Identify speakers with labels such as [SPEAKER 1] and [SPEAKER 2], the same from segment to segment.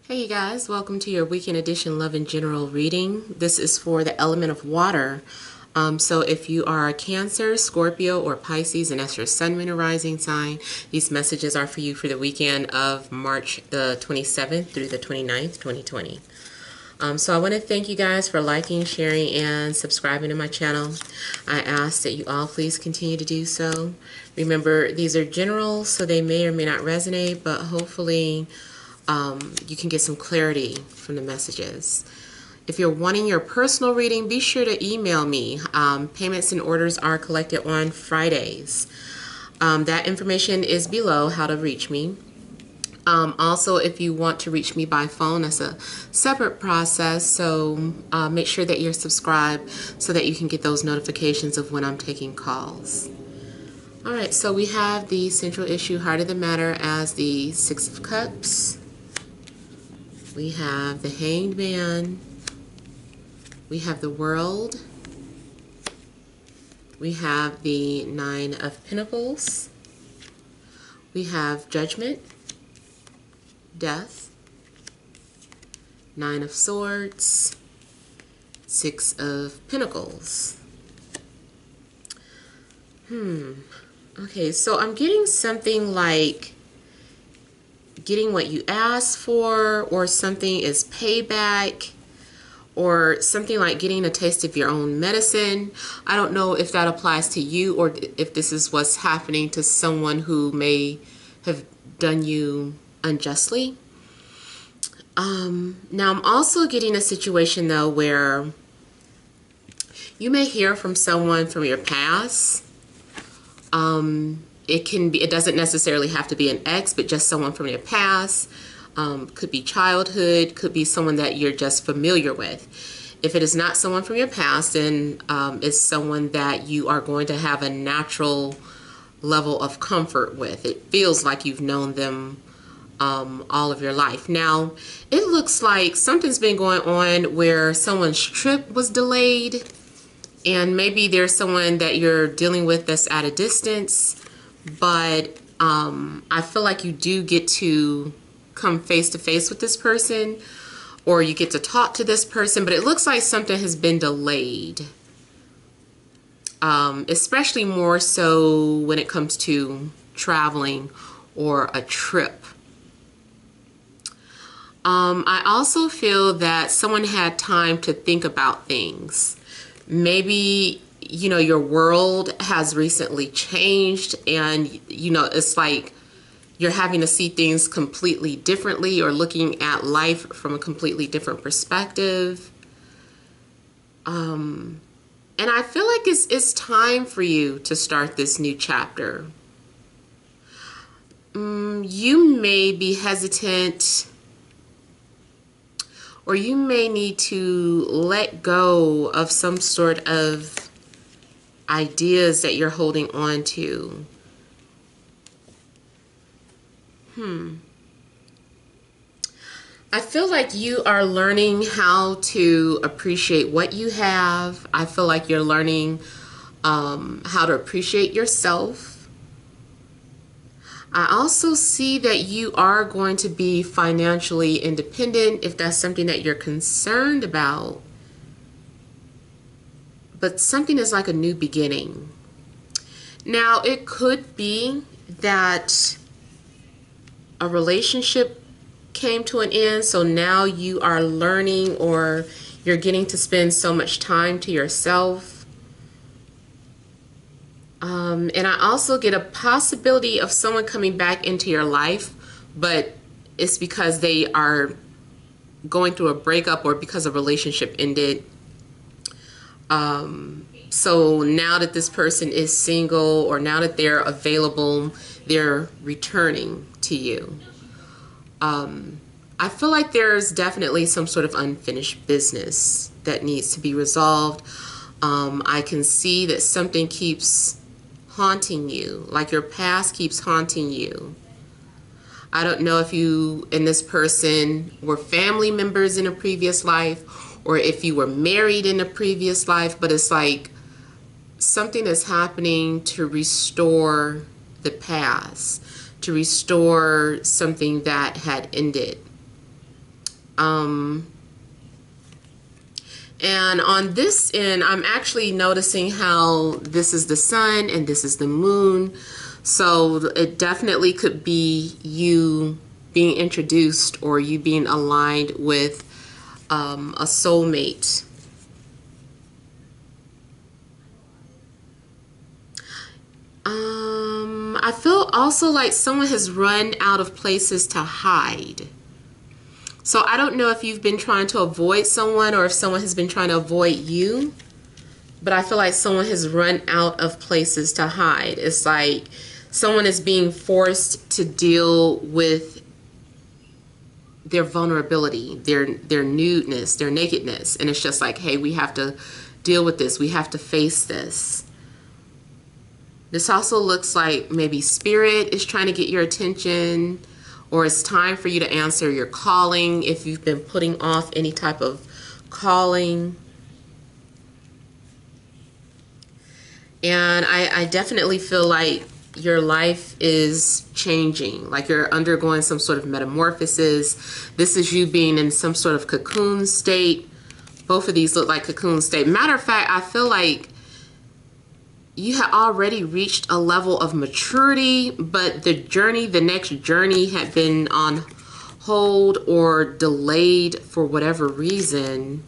[SPEAKER 1] Hey you guys, welcome to your weekend edition Love and General reading. This is for the element of water. So if you are a Cancer, Scorpio, or Pisces, and that's your sun, moon, or rising sign, these messages are for you for the weekend of March the 27th through the 29th, 2020. So I want to thank you guys for liking, sharing, and subscribing to my channel. I ask that you all please continue to do so. Remember, these are general, so they may or may not resonate, but hopefully you can get some clarity from the messages. If you're wanting your personal reading, be sure to email me. Payments and orders are collected on Fridays. That information is below, how to reach me. Also, if you want to reach me by phone, that's a separate process, so make sure that you're subscribed so that you can get those notifications of when I'm taking calls. Alright, so we have the central issue, heart of the matter, as the Six of Cups. We have the Hanged Man. We have the World. We have the Nine of Pentacles. We have Judgment, Death, Nine of Swords, Six of Pentacles. Okay, so I'm getting something like getting what you asked for, or something is payback, or something like getting a taste of your own medicine. I don't know if that applies to you or if this is what's happening to someone who may have done you unjustly. Now I'm also getting a situation though where you may hear from someone from your past. It doesn't necessarily have to be an ex, but just someone from your past. Could be childhood, could be someone that you're just familiar with. If it is not someone from your past, then it's someone that you are going to have a natural level of comfort with. It feels like you've known them all of your life. Now, it looks like something's been going on where someone's trip was delayed, and maybe there's someone that you're dealing with that's at a distance, but I feel like you do get to come face to face with this person, or you get to talk to this person, but it looks like something has been delayed, especially more so when it comes to traveling or a trip. I also feel that someone had time to think about things. Maybe, you know, your world has recently changed, and, you know, it's like you're having to see things completely differently, or looking at life from a completely different perspective. And I feel like it's time for you to start this new chapter. You may be hesitant, or you may need to let go of some sort of ideas that you're holding on to. I feel like you are learning how to appreciate what you have. I feel like you're learning how to appreciate yourself. I also see that you are going to be financially independent if that's something that you're concerned about. But something is like a new beginning. Now, it could be that a relationship came to an end, so now you are learning, or you're getting to spend so much time to yourself. And I also get a possibility of someone coming back into your life, but it's because they are going through a breakup or because a relationship ended. So now that this person is single, or now that they're available, they're returning to you. I feel like there's definitely some sort of unfinished business that needs to be resolved. I can see that something keeps haunting you, like your past keeps haunting you. I don't know if you and this person were family members in a previous life, or if you were married in a previous life, but it's like something is happening to restore the past, to restore something that had ended. And on this end, I'm actually noticing how this is the sun and this is the moon. So it definitely could be you being introduced or you being aligned with a soulmate. I feel also like someone has run out of places to hide. So I don't know if you've been trying to avoid someone or if someone has been trying to avoid you, but I feel like someone has run out of places to hide. It's like someone is being forced to deal with their vulnerability, their nudeness, their nakedness. And it's just like, hey, we have to deal with this. We have to face this. This also looks like maybe spirit is trying to get your attention, or it's time for you to answer your calling if you've been putting off any type of calling. And I definitely feel like your life is changing, like you're undergoing some sort of metamorphosis. This is you being in some sort of cocoon state. Both of these look like cocoon state. Matter of fact, I feel like you have already reached a level of maturity, but the next journey had been on hold or delayed for whatever reason.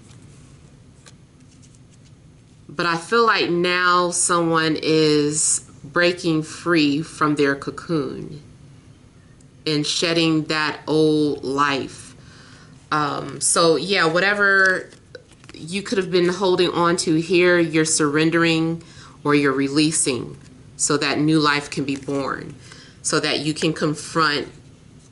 [SPEAKER 1] But I feel like now someone is breaking free from their cocoon and shedding that old life. So yeah, whatever you could have been holding on to here, you're surrendering or you're releasing so that new life can be born, so that you can confront,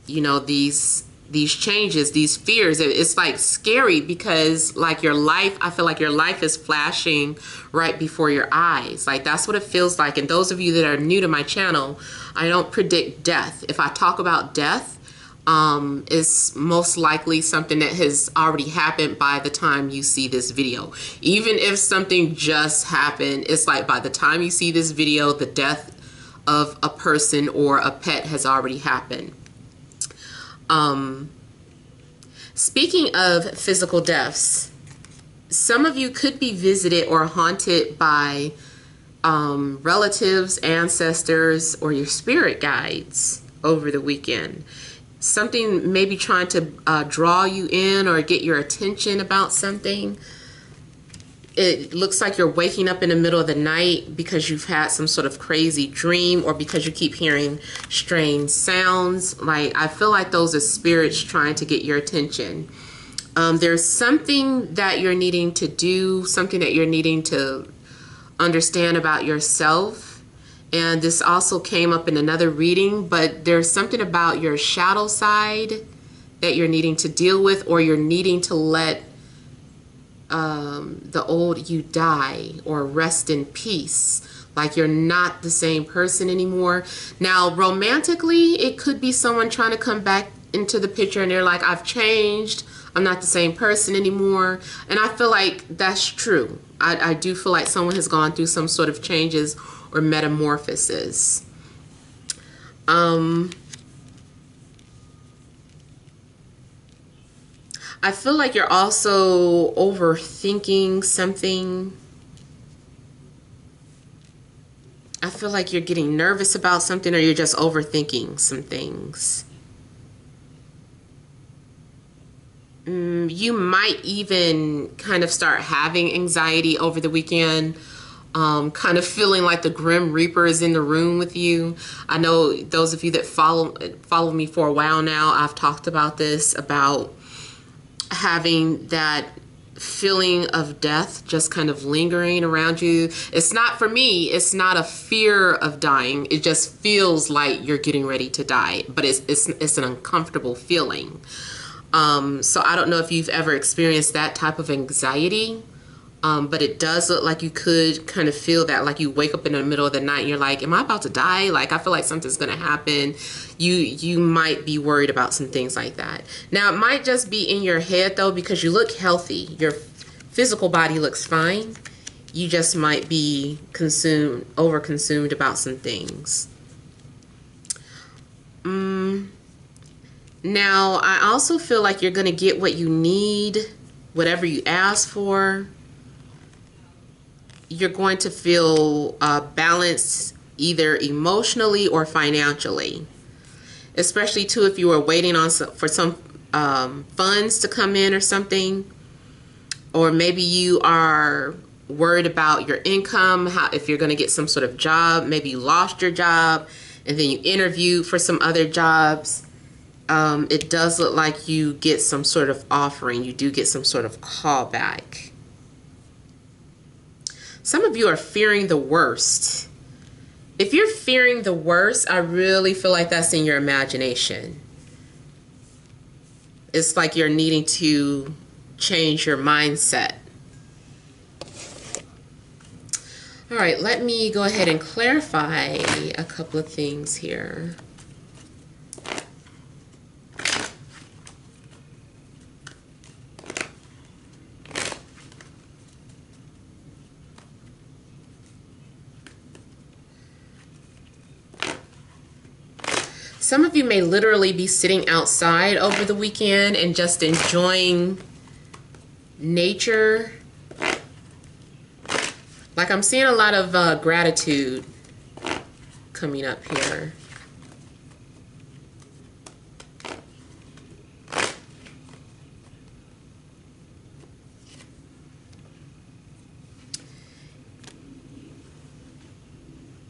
[SPEAKER 1] you know, these changes, these fears. It's like scary because like your life, I feel like your life is flashing right before your eyes. Like that's what it feels like. And those of you that are new to my channel, I don't predict death. If I talk about death, it's most likely something that has already happened by the time you see this video. Even if something just happened, it's like by the time you see this video, the death of a person or a pet has already happened. Speaking of physical deaths, some of you could be visited or haunted by relatives, ancestors, or your spirit guides over the weekend. Something maybe trying to draw you in or get your attention about something. It looks like you're waking up in the middle of the night because you've had some sort of crazy dream or because you keep hearing strange sounds. Like I feel like those are spirits trying to get your attention. There's something that you're needing to do, something that you're needing to understand about yourself. And this also came up in another reading, but there's something about your shadow side that you're needing to deal with, or you're needing to let the old you die or rest in peace. Like you're not the same person anymore. Now, romantically, it could be someone trying to come back into the picture and they're like, I've changed. I'm not the same person anymore. And I feel like that's true. I do feel like someone has gone through some sort of changes or metamorphosis. I feel like you're also overthinking something. I feel like you're getting nervous about something, or you're just overthinking some things. You might even kind of start having anxiety over the weekend. Kind of feeling like the Grim Reaper is in the room with you. I know those of you that follow me for a while now, I've talked about this, about having that feeling of death just kind of lingering around you. It's not, for me, it's not a fear of dying. It just feels like you're getting ready to die, but it's an uncomfortable feeling. So I don't know if you've ever experienced that type of anxiety. But it does look like you could kind of feel that, like you wake up in the middle of the night and you're like, am I about to die? Like, I feel like something's going to happen. You might be worried about some things like that. Now, it might just be in your head, though, because you look healthy. Your physical body looks fine. You just might be overconsumed about some things. Now, I also feel like you're going to get what you need, whatever you ask for. You're going to feel balanced either emotionally or financially. Especially, too, if you were waiting on for some funds to come in or something. Or maybe you are worried about your income, if you're going to get some sort of job. Maybe you lost your job and then you interviewed for some other jobs. It does look like you get some sort of offering. You do get some sort of callback. Some of you are fearing the worst. If you're fearing the worst, I really feel like that's in your imagination. It's like you're needing to change your mindset. All right, let me go ahead and clarify a couple of things here. Some of you may literally be sitting outside over the weekend and just enjoying nature. Like, I'm seeing a lot of gratitude coming up here.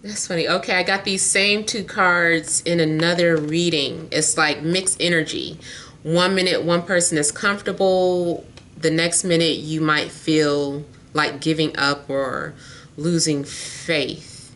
[SPEAKER 1] That's funny. Okay, I got these same two cards in another reading. It's like mixed energy. 1 minute, one person is comfortable. The next minute, you might feel like giving up or losing faith.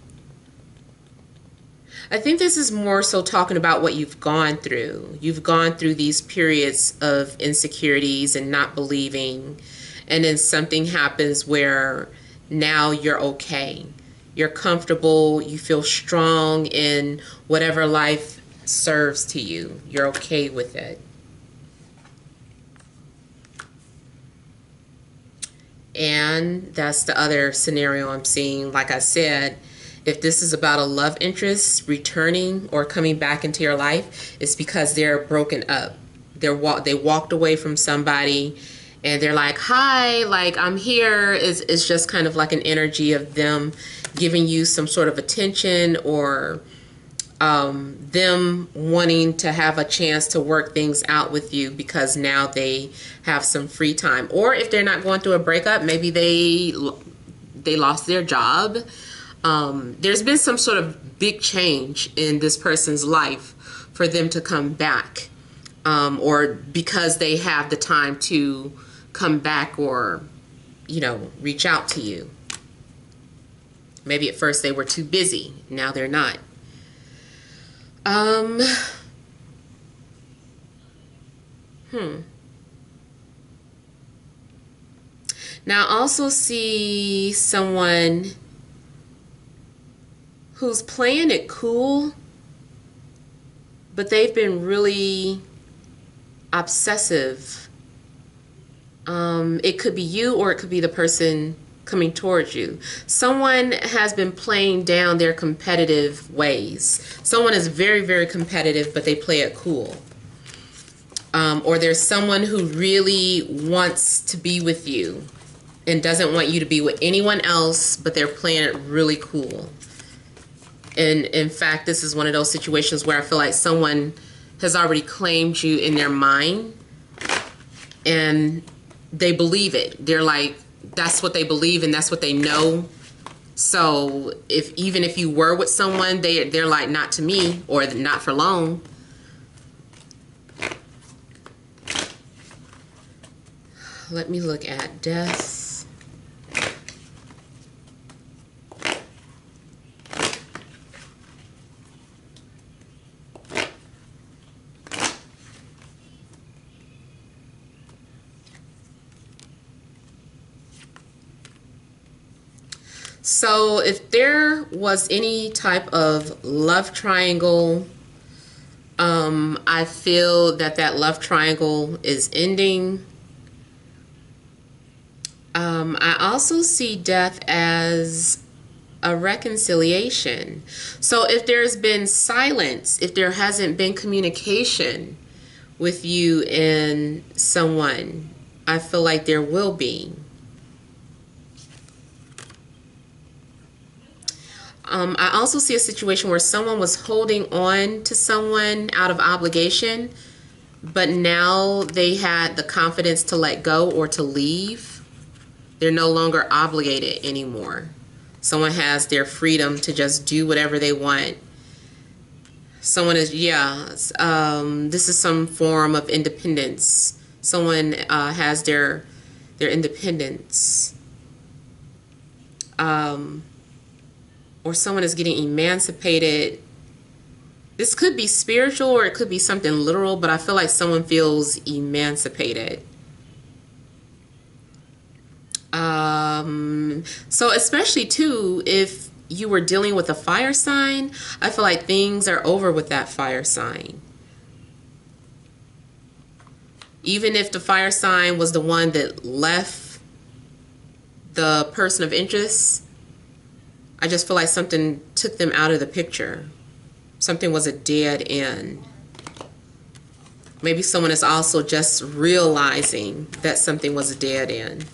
[SPEAKER 1] I think this is more so talking about what you've gone through. You've gone through these periods of insecurities and not believing. And then something happens where now you're okay. You're comfortable, you feel strong in whatever life serves to you. You're okay with it. And that's the other scenario I'm seeing. Like I said, if this is about a love interest returning or coming back into your life, it's because they're broken up. They walked away from somebody and they're like, hi, like I'm here. It's just kind of like an energy of them giving you some sort of attention or them wanting to have a chance to work things out with you because now they have some free time. Or if they're not going through a breakup, maybe they lost their job. There's been some sort of big change in this person's life for them to come back, or because they have the time to come back or, reach out to you. Maybe at first they were too busy. Now they're not. Now I also see someone who's playing it cool, but they've been really obsessive. It could be you or it could be the person coming towards you. Someone has been playing down their competitive ways. Someone is very, very competitive, but they play it cool. Or there's someone who really wants to be with you and doesn't want you to be with anyone else, but they're playing it really cool. And in fact, this is one of those situations where I feel like someone has already claimed you in their mind and they believe it. They're like, that's what they believe and that's what they know. So even if you were with someone, they're like, not to me or not for long. Let me look at death. So if there was any type of love triangle, I feel that love triangle is ending. I also see death as a reconciliation. So if there's been silence, if there hasn't been communication with you and someone. I feel like there will be. I also see a situation where someone was holding on to someone out of obligation, but now they had the confidence to let go or to leave. They're no longer obligated anymore. Someone has their freedom to just do whatever they want. Someone is, this is some form of independence. Someone has their independence. Or someone is getting emancipated. This could be spiritual or it could be something literal, but I feel like someone feels emancipated. So especially too, if you were dealing with a fire sign, I feel like things are over with that fire sign. Even if the fire sign was the one that left the person of interest, I just feel like something took them out of the picture. Something was a dead end. Maybe someone is also just realizing that something was a dead end.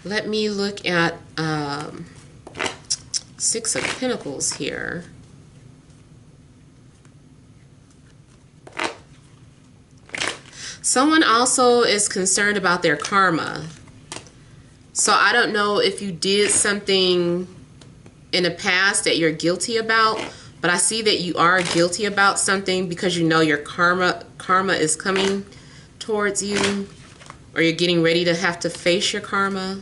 [SPEAKER 1] Let me look at Six of Pentacles here. Someone also is concerned about their karma. So I don't know if you did something in the past that you're guilty about, but I see that you are guilty about something because you know your karma is coming towards you, or you're getting ready to have to face your karma.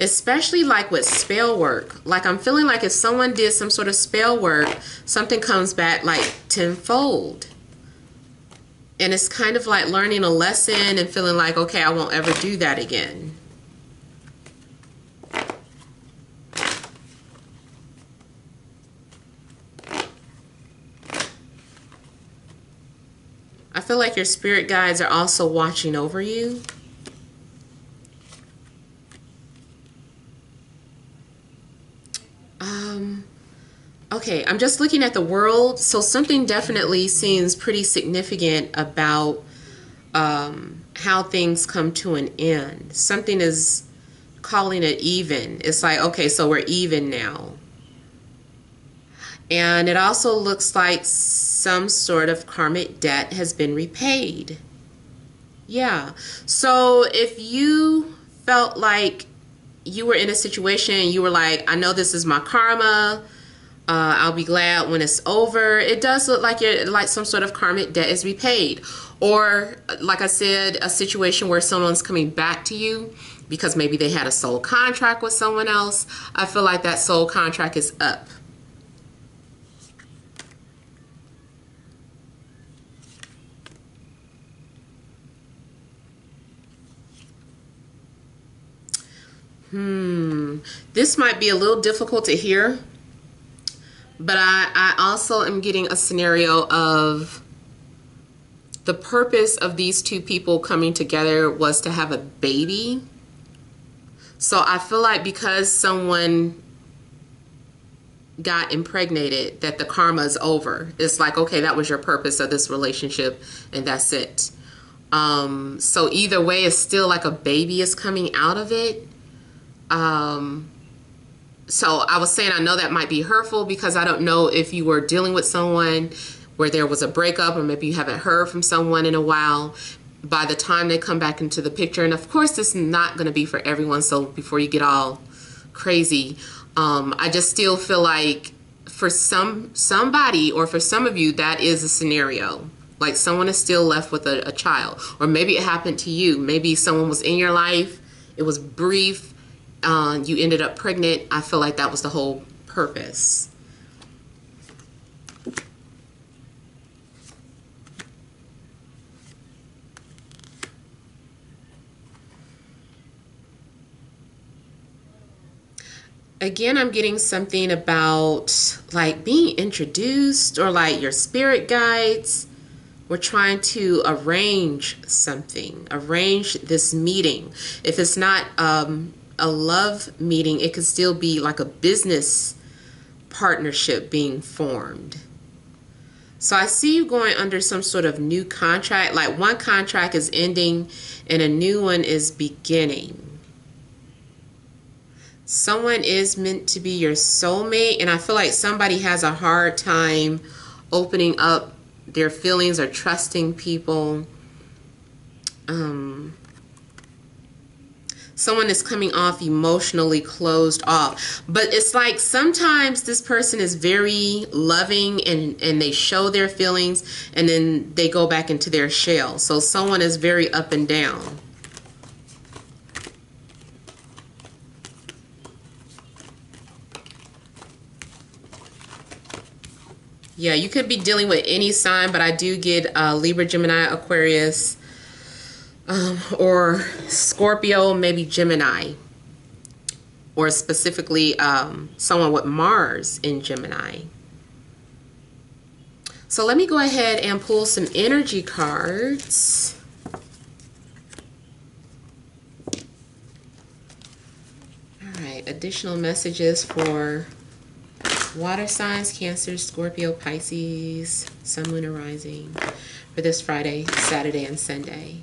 [SPEAKER 1] Especially like with spell work. Like I'm feeling like if someone did some sort of spell work, something comes back like tenfold. And it's kind of like learning a lesson and feeling like, okay, I won't ever do that again. I feel like your spirit guides are also watching over you. Okay, I'm just looking at the world. So something definitely seems pretty significant about how things come to an end. Something is calling it even. It's like, okay, so we're even now. And it also looks like some sort of karmic debt has been repaid. Yeah. So if you felt like you were in a situation and you were like, I know this is my karma, I'll be glad when it's over. It does look like some sort of karmic debt is repaid. Or, like I said, a situation where someone's coming back to you because maybe they had a soul contract with someone else. I feel like that soul contract is up. This might be a little difficult to hear, but I also am getting a scenario of the purpose of these two people coming together was to have a baby. So I feel like because someone got impregnated, that the karma is over. It's like, okay, that was your purpose of this relationship and that's it. So either way, it's still like a baby is coming out of it. So I was saying I know that might be hurtful because I don't know if you were dealing with someone where there was a breakup, or maybe you haven't heard from someone in a while. By the time they come back into the picture, and of course this is not going to be for everyone, so before you get all crazy, I just still feel like for somebody or for some of you that is a scenario. Like someone is still left with a child, or maybe it happened to you. Maybe someone was in your life, it was brief, you ended up pregnant. I feel like that was the whole purpose. Again, I'm getting something about like being introduced, or like your spirit guides were trying to arrange something, arrange this meeting. If it's not a love meeting, it could still be like a business partnership being formed. So I see you going under some sort of new contract, like one contract is ending and a new one is beginning. Someone is meant to be your soulmate, and I feel like somebody has a hard time opening up their feelings or trusting people. Someone is coming off emotionally closed off. But it's like sometimes this person is very loving and they show their feelings and then they go back into their shell. So someone is very up and down. Yeah, you could be dealing with any sign, but I do get Libra, Gemini, Aquarius, or Scorpio, maybe Gemini, or specifically someone with Mars in Gemini. So let me go ahead and pull some energy cards. All right, additional messages for water signs, Cancer, Scorpio, Pisces, Sun, Moon, and Rising for this Friday, Saturday, and Sunday.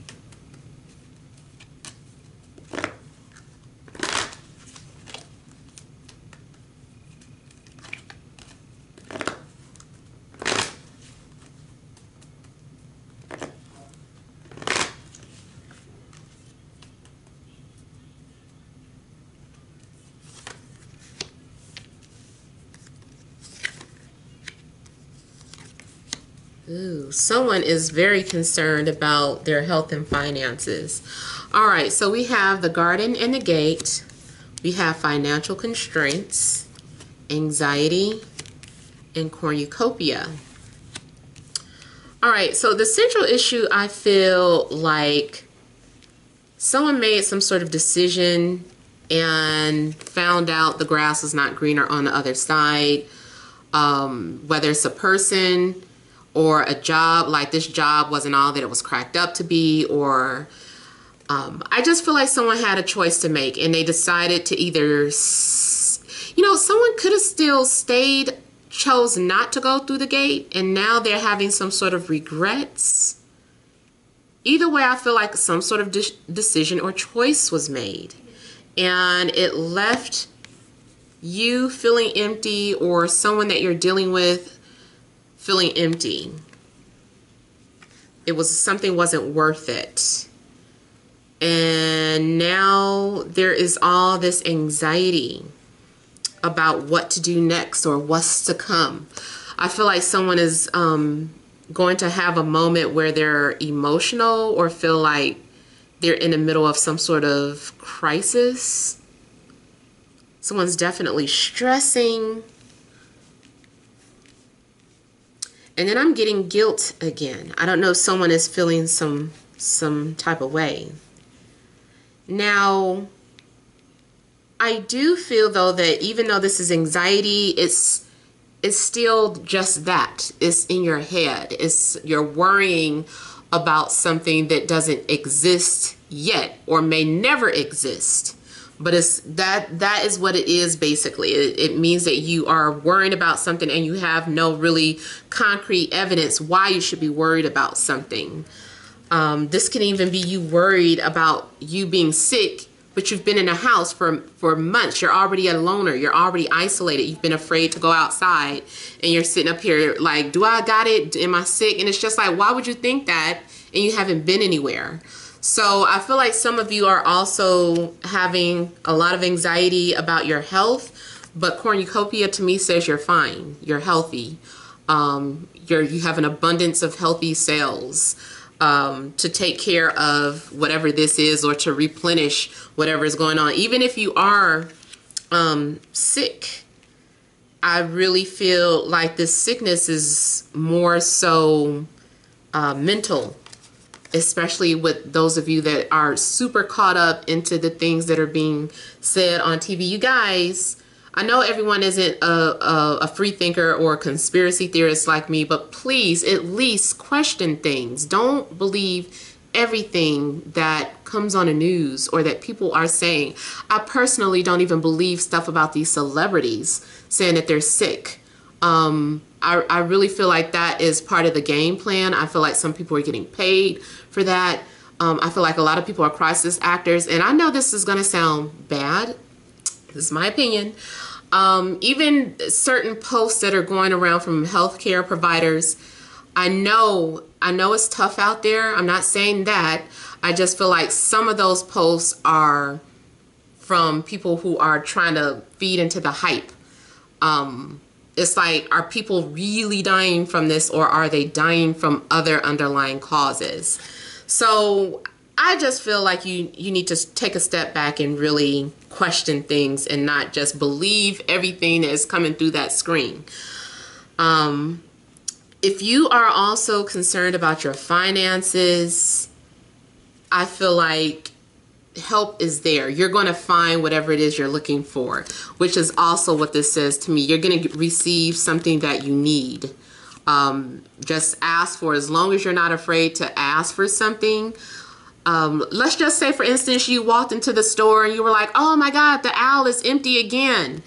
[SPEAKER 1] Ooh, someone is very concerned about their health and finances. All right, so we have the Garden and the Gate. We have financial constraints, anxiety, and cornucopia. All right, so the central issue, I feel like someone made some sort of decision and found out the grass is not greener on the other side. Whether it's a person or a job, like this job wasn't all that it was cracked up to be, or I just feel like someone had a choice to make and they decided to either, someone could have still stayed, chose not to go through the gate, and now they're having some sort of regrets. Either way, I feel like some sort of decision or choice was made, and it left you feeling empty, or someone that you're dealing with feeling empty. It was something wasn't worth it. And now there is all this anxiety about what to do next or what's to come. I feel like someone is going to have a moment where they're emotional or feel like they're in the middle of some sort of crisis. Someone's definitely stressing. And then I'm getting guilt again. I don't know if someone is feeling some type of way. Now, I do feel though that even though this is anxiety, it's still just that. It's in your head. You're worrying about something that doesn't exist yet or may never exist. But that is what it is basically. It means that you are worrying about something and you have no really concrete evidence why you should be worried about something. This can even be you worried about you being sick, but you've been in a house for months. You're already a loner. You're already isolated. You've been afraid to go outside, and you're sitting up here like, do I got it? Am I sick? And it's just like, why would you think that? And you haven't been anywhere. So I feel like some of you are also having a lot of anxiety about your health, but cornucopia to me says you're fine. You're healthy. You have an abundance of healthy cells to take care of whatever this is, or to replenish whatever is going on. Even if you are sick, I really feel like this sickness is more so mental, especially with those of you that are super caught up into the things that are being said on TV. You guys, I know everyone isn't a free thinker or a conspiracy theorist like me, but please at least question things. Don't believe everything that comes on the news or that people are saying. I personally don't even believe stuff about these celebrities saying that they're sick. I really feel like that is part of the game plan. I feel like some people are getting paid for that. I feel like a lot of people are crisis actors, and I know this is going to sound bad. This is my opinion. Even certain posts that are going around from healthcare providers, I know it's tough out there. I'm not saying that. I just feel like some of those posts are from people who are trying to feed into the hype. It's like, are people really dying from this, or are they dying from other underlying causes? So I just feel like you need to take a step back and really question things and not just believe everything that is coming through that screen. If you are also concerned about your finances, I feel like help is there. You're going to find whatever it is you're looking for, which is also what this says to me. You're going to receive something that you need. Just ask for, as long as you're not afraid to ask for something. Let's just say, for instance, you walked into the store and you were like, oh my God, the aisle is empty again.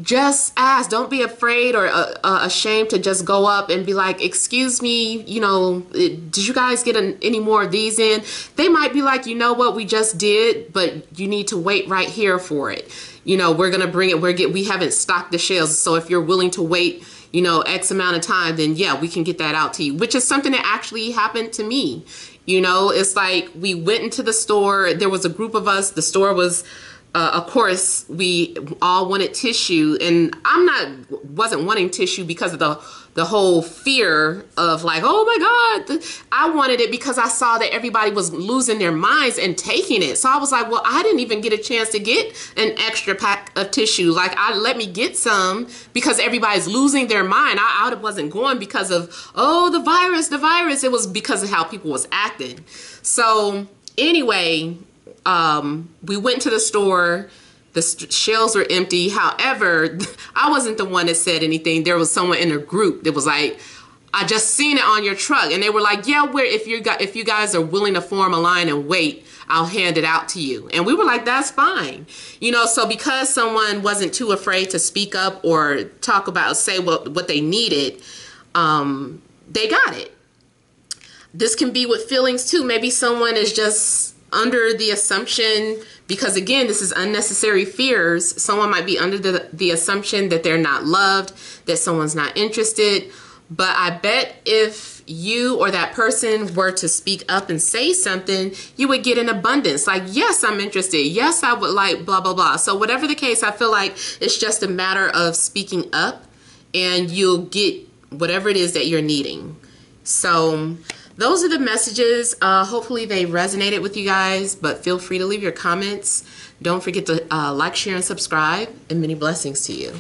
[SPEAKER 1] Just ask. Don't be afraid or ashamed to just go up and be like, excuse me, you know, did you guys get any more of these in? They might be like, you know what, we just did, but you need to wait right here for it. You know, we're going to bring it. We haven't stocked the shelves. So if you're willing to wait, you know, X amount of time, then yeah, we can get that out to you, which is something that actually happened to me. You know, it's like we went into the store. There was a group of us. The store was, of course, we all wanted tissue, and wasn't wanting tissue because of the whole fear of like, oh my God. I wanted it because I saw that everybody was losing their minds and taking it. So I was like, well, I didn't even get a chance to get an extra pack of tissue. Like, let me get some because everybody's losing their mind. I wasn't going because of, oh, the virus. It was because of how people was acting. So anyway, we went to the store. The shelves were empty. However, I wasn't the one that said anything. There was someone in a group that was like, I just seen it on your truck. And they were like, yeah, if you guys are willing to form a line and wait, I'll hand it out to you. And we were like, that's fine. You know, so because someone wasn't too afraid to speak up or talk about, say what they needed, they got it. This can be with feelings too. Maybe someone is just under the assumption, because again, this is unnecessary fears. Someone might be under the assumption that they're not loved, that someone's not interested. But I bet if you or that person were to speak up and say something, you would get an abundance. Like, yes, I'm interested. Yes, I would like blah, blah, blah. So whatever the case, I feel like it's just a matter of speaking up and you'll get whatever it is that you're needing. So those are the messages. Hopefully they resonated with you guys, but feel free to leave your comments. Don't forget to like, share, and subscribe, and many blessings to you.